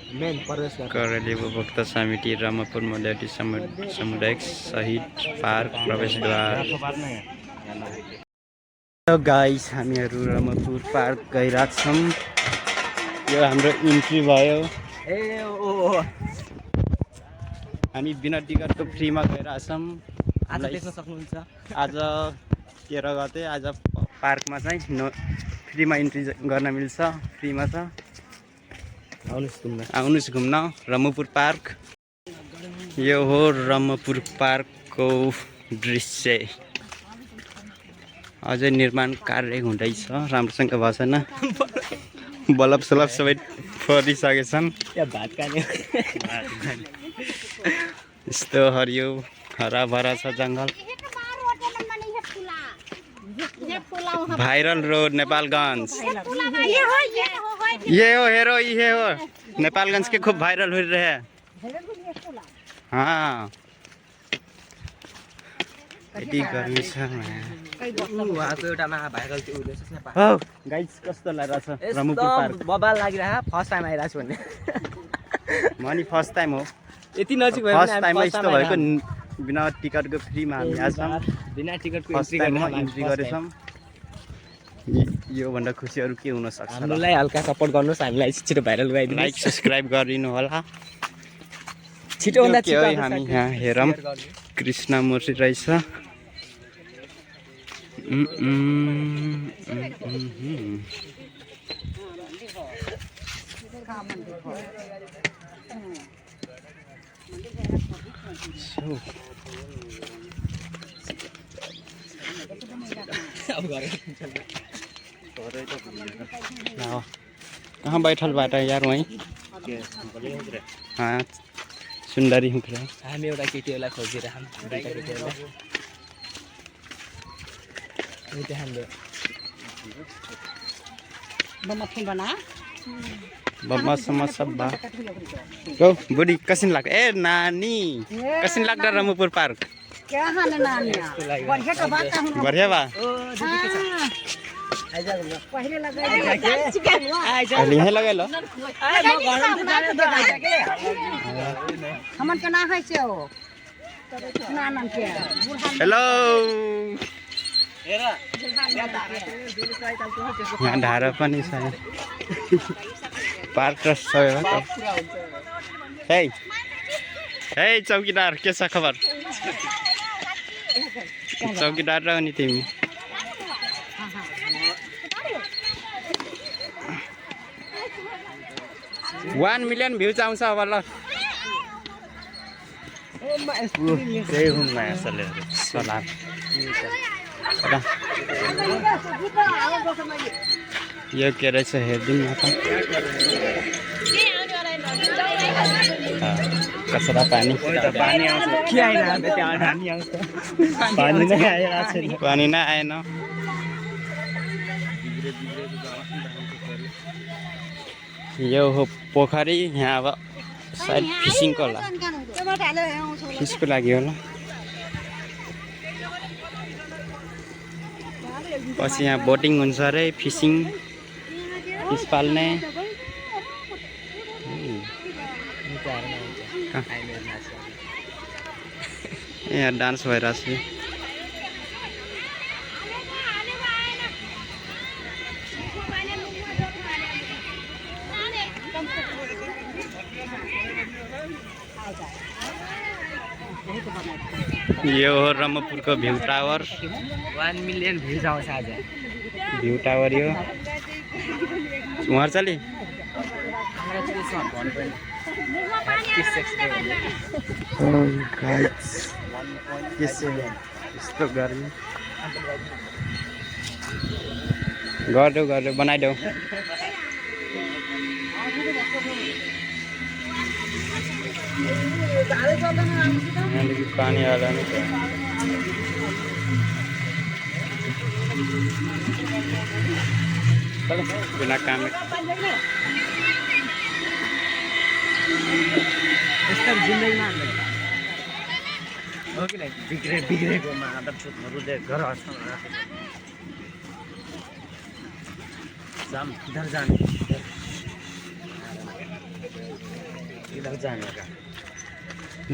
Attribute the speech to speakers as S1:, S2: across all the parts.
S1: करेली उपभोक्ता समिति रामपुर मल्याटी सामुदायिक शहीद पार्क प्रवेशद्वार। हेलो गाइस, हामीहरू रामपुर पार्क गइरहेछौँ। यो हाम्रो इन्ट्री भयो। हामी बिना टिकटको फ्रीमा गइरहेछौँ।
S2: आज देख्न सक्नुहुन्छ
S1: आज 13 गते आज पार्कमा चाहिँ फ्रीमा इन्ट्री गर्न मिल्छ। फ्रीमा छ, आउनुहोस् घुम्न रामपुर पार्क। यो हो रामपुर पार्कको दृश्य। अझै निर्माण कार्य हुँदैछ, राम्रोसँग भएको छैन। बल्ब सलब सबै फरिसकेछन्। यस्तो हरियो हराभरा छ जङ्गल। Viral road Nepalgunj. ये हो हेरो, ये हो नेपालगंज के खूब भाइरल हो रहे हैं। हाँ, यति गर्मी छ। गाइस कस्तो लागिरहेछ रामपुर पार्क?
S2: बबाल लागिरहेको फर्स्ट टाइम आइरहेको छु भन्ने।
S1: म नि फर्स्ट टाइम हो।
S2: यति नजिक भयो
S1: फर्स्ट टाइम यस्तो भएको बिना टिकटको फ्रीमा हामी आछौँ।
S2: बिना टिकटको
S1: फर्स्ट टाइममा इन्ट्री गरेछौँ। यो भन्दा खुसी अरू के हुन सक्छ?
S2: हामीलाई हल्का सपोर्ट गर्नुहोस्, हामीलाई छिटो भाइरल गराइदिनु।
S1: लाइक सब्स्क्राइब गरिदिनु होला।
S2: छिटो भन्दा छिटो
S1: हामी यहाँ हेरौँ। कृष्ण मूर्ति रहेछ। कहाँ बैठल बाट यार वहीँ? हाँ, सुन्दरी हुँक्रा।
S2: हामी एउटा केटीहरूलाई खोजिरहेछौँ।
S1: बम्मा सब्बा गो बुढी कसिन लाग्छ? ए नानी कसिन लाग्छ रामपुर पार्क? बढिया बा। अहिले यहीँ लगाइ ल। हेलो, यहाँ ढाडा पनि छ। पार्क र सबै। हे हे चौकीदार, के छ खबर? चौकीदार र नि तिमी? 1 मिलियन भ्यूज आउँछ अब ल। त्यही हुन् नयाँ सलाम। यो के रहेछ हेरिदिउँ न त। कचरा पानी पानी नै आएन। यो हो पोखरी। यहाँ अब सायद फिसिङको होला, फिसको लागि होला। पछि यहाँ बोटिङ हुन्छ अरे, फिसिङ, फिस पाल्ने। यहाँ डान्स भइरहेछ। यो हो रामपुरको भ्यू टावर।
S2: 1 मिलियन भ्यूज आउँछ आज।
S1: भ्यू टावर यो उहाँ चली। यस्तो गर्मी। गरिदेऊ बनाइदेऊ। यहाँदेखि पानी हाल्नु नि त। बिना काम
S2: बिग्रेकोमा आदतहरूले घर जाम किधर जाने इधर जाने का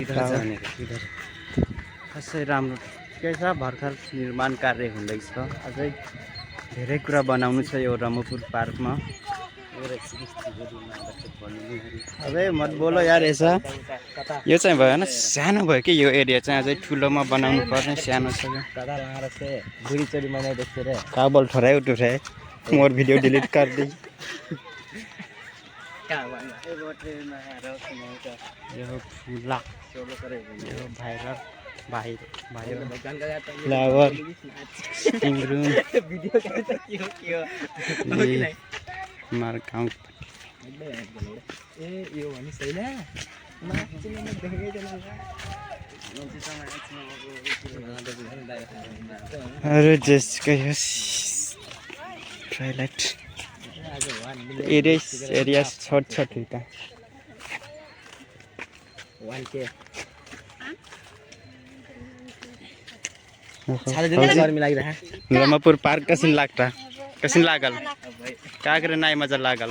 S2: इधर
S1: टावर।
S2: जाने का इधर
S1: खासै राम्रो के छ भर्खर निर्माण कार्य हुँदैछ अझै धेरै कुरा बनाउनु छ यो रमपुर पार्कमा अबे मत बोलो यार ऐसा यो चाहिँ भएन सानो भयो कि यो एरिया चाहिँ अझै ठुलोमा बनाउनु पर्ने सानो छ यो
S2: दादा वहाँ रखे बुढ़ी चोरी मैंने देखते रहे
S1: का बोल ठहराए उठ रहे मोर वीडियो डिलीट कर दी यो फुला यो viral flower sting room
S2: video कैसा क्यों
S1: हमारे गाउँ
S2: ए यो भने सही ना मान्छेले म देखेकै छैन
S1: अरे जसको यो ट्राइलाइट एरिया छोट छोट हुँदा
S2: 1K सारे दिन गर्मी लागिरहा
S1: रमपुर पार्क कसिन लाग्टा कसिन लागल का करे नाइ मजा लागल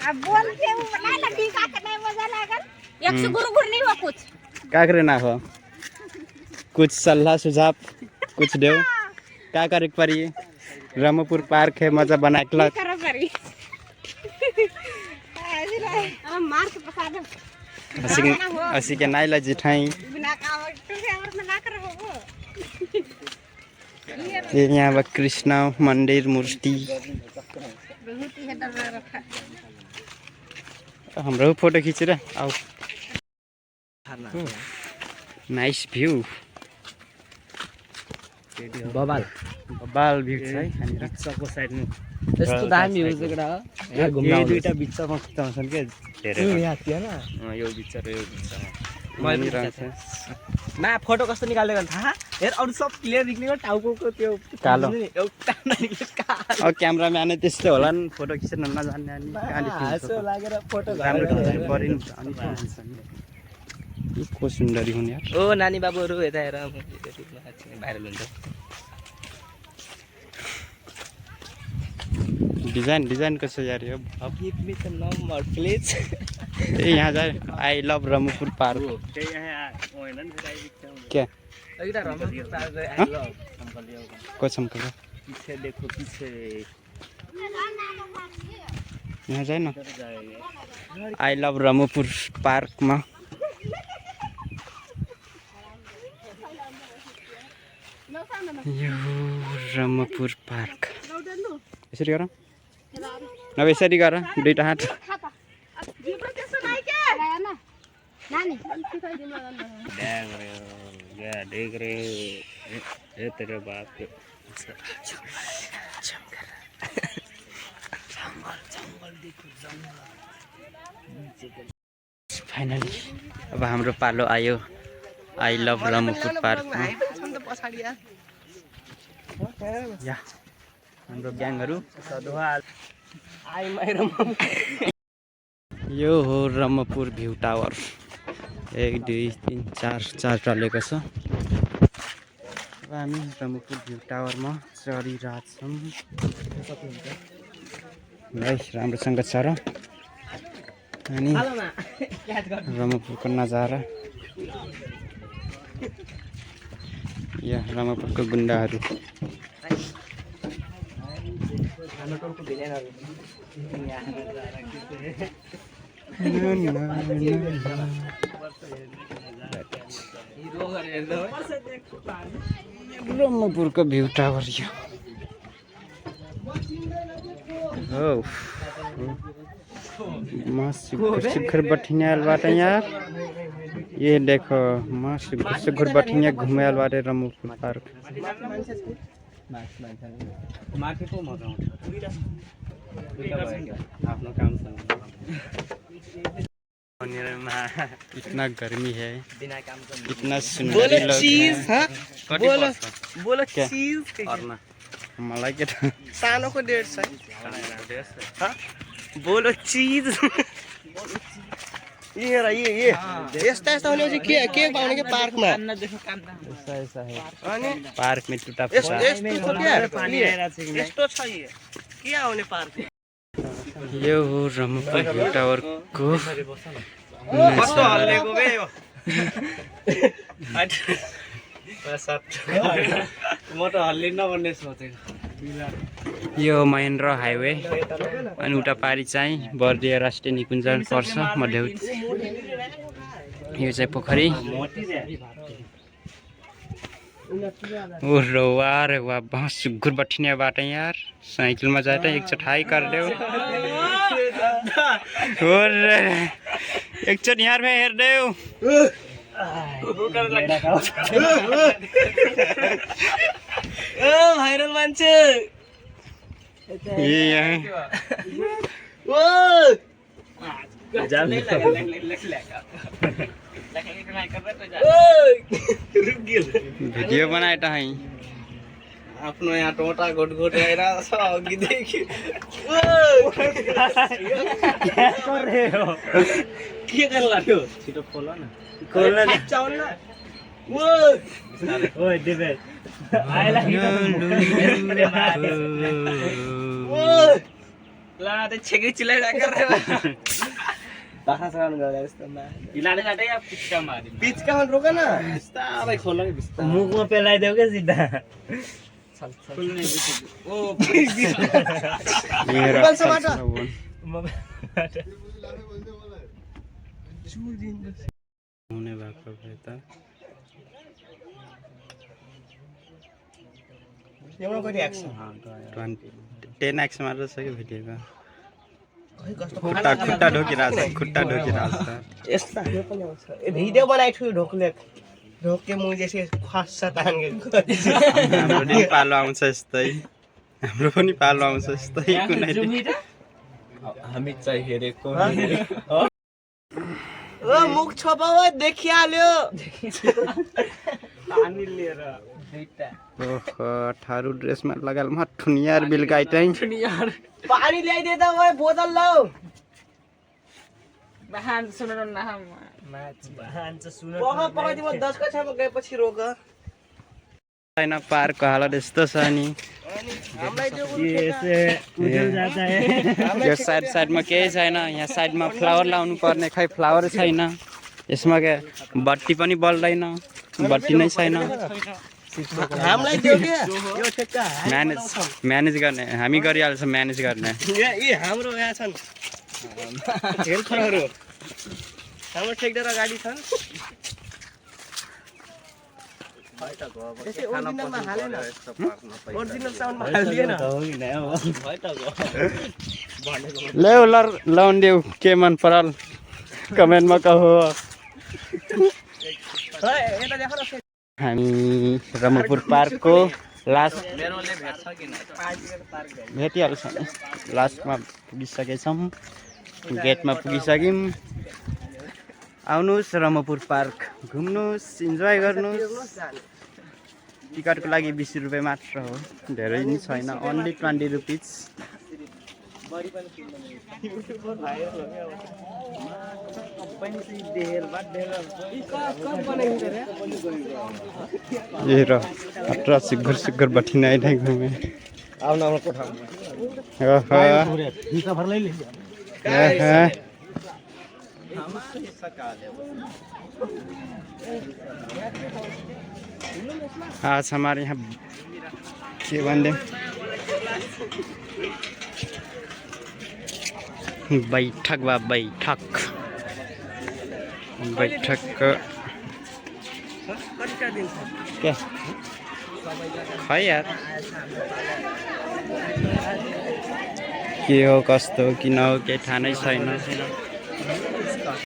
S3: अब बोल के बना लगी का करने मजा लागल एक से गुरगुर नहीं हुआ कुछ
S1: का करे ना हो कुछ सलाह सुझाव कुछ देओ का करे परी रमपुर पार्क है मजा बना के लग
S3: करो परी अब मार के पका दो
S1: असी के नाइ ला जिठाई
S3: बिना काम तो से और में ना करो वो
S1: ये यहाँ बा कृष्ण मंदिर मूर्ति
S3: बहुत ही डर रखा
S1: हाम्रो फोटो खिचेर आऊ नाइस भ्यू
S2: बबाल
S1: बबाल भ्यू छ है यहाँनिर
S2: बिचको साइडमा त्यस्तो दामी हो जग्गा यहाँ घुम्न
S1: यो
S2: आउनु
S1: दुईटा बिचमा खिचाउँछन् के धेरै
S2: यहाँ थियो ना
S1: यो बिच र यो बिचमा
S2: मैले मा फोटो कस्तो निकालेको थाहा हेर अरु सब क्लियर निक्लेको टाउको त्यो
S1: कालो।
S2: एउटा निक्लेको
S1: अब क्यामेराम्यान त्यस्तै होला नि फोटो खिच्न नजान्ने अनि कहाँले
S2: हाँसो
S1: खिच्छ
S2: लागेर फोटो
S1: राम्रो
S2: घरमा
S1: ढङ्गले परिन् अनि खिच्छ नि। यो को सुन्दरी हुन् यार
S2: ओ नानी बाबुहरू यता हेर भाइरल हुन्छ
S1: डिजाइन कसो यार यो
S2: अब give me the number please
S1: ए यहाँ जाए आई लभ रमपुर पार्क क्या
S2: एउटा रमणीय पार्क आई
S1: हाँ?
S2: लभ
S1: कसम का
S2: पीछे देखो पीछे
S1: यहाँ जाए न आई लभ रमपुर पार्कमा यो रमपुर पार्क यसरी गर नभए यसरी गर दुईटा हात
S3: नानी
S2: देख रहे हो तेरे बाप के
S1: फाइनली अब हाम्रो पालो आयो आई लभ रमपुर पार्कमा या हाम्रो ग्याङहरू यो हो रमपुर भ्यू टावर 1 2 3 4 टलेको छ अब हामी रमपुर भ्यू टावरमा चढिरहेछौँ है राम्रोसँग छ र अनि रमपुरको नजारा यहाँ रमपुरको गुन्डाहरू ब्रह्मपुरको भ्यू टावर यो हो म सुखर बठिन्याल बाट यार ये देखो म सुखर बठिन्या घुमेल बाटे रमपुर पार्क
S2: माथिको मजा आउँछ
S1: आफ्नो काम छ इतना गर्मी है
S2: बिना काम का
S1: इतना सुंदर लोग हैं
S2: बोलो
S1: क्या?
S2: चीज
S1: मलाई के
S2: सानोको 150 बोलो चीज ये यस्ता भनेपछि के पाउने के पार्कमा
S1: ऐसा है
S2: अनि
S1: पार्क में टूटा फूटा
S2: यस्तो छ के आउने पार्क
S1: यो हो रमपुर भ्यू टावर को
S2: कस्तो हल्लेको बे यो म त हल्लिन्न भन्ने सोचेको
S1: यो महेन्द्र हाइवे अनि उता पारि चाहिँ बर्दिया राष्ट्रिय निकुञ्ज पर्छ मध्यौत यो चाहिँ पोखरी ओहो वाह वाह बहुत सुग्घर बठिने बाटो यार साइकिल में जाए एक चटाई कर दे और एक चट यार में हेर दे
S2: भाइरल मान्छे
S1: भिडियो बनाए त है
S2: आफ्नो यहाँ टोटा घोट घोट आइरहेको छ अघिदेखि के गर्न लाग्यो छिटो खोल न छेकी चिल्लाइरहेको पिचका रोक न बिस्तारै खोल
S4: मुखमा पेलाइदेऊ क्या सिधा
S1: हुने भएको भए त 10x मात्र छ कि भिडियोको खुट्टा ढोकिरहेको छ
S2: यस्ता पनि आउँछ भिडियो बनाइछु ढोकले ढोके मुझे चाहिँ खस्छ तान
S1: हाम्रो पनि पालो आउँछ यस्तै कुनै
S2: हामी चाहिँ हेरेको ओ मुख छोपाउ देखिहाल्यो पानी लिएर दुईटा
S1: ओहो थारू ड्रेसमा लगाल म ठुनियार बिलगाई चाहिँ
S2: पानी ल्याइदे त ओए बोतल लाऊ
S3: बहान सुन न हम
S2: पक्का तिम्रो 10 कक्षामा गएपछि रोक
S1: छैन पार्कको हालत यस्तो छ नि यो साइडमा केही छैन यहाँ साइडमा फ्लावर लाउनु पर्ने खै फ्लावर छैन यसमा के बत्ती पनि बल्दैन बत्ती नै छैन
S2: हामीलाई दियो के यो ठेक्का
S1: म्यानेज गर्ने हामी गरिहाल्छौँ म्यानेज गर्ने
S2: यी हाम्रो यहाँ छन् हेल्परहरू हाम्रो ठेक्दार गाडी छन्
S1: लाउन देऊ के मन परल कमेन्टमा कहो हामी रमपुर पार्कको लास्ट भेटिहाल्छ लास्टमा पुगिसकेछौँ गेटमा पुगिसक्यौँ आउनुहोस् रमपुर पार्क घुम्नुहोस् इन्जोय गर्नुहोस् टिकटको लागि 20 रुपियाँ मात्र हो धेरै नि छैन ओन्ली 20 रुपिज ए र अट्रा सुग्घर बठिन आइदै घुमे
S2: आउन कोठा
S1: आज हमारे यहाँ के बंदे बैठक क्या है यार के हो कस्तो किन हो केही थाहा नै छैन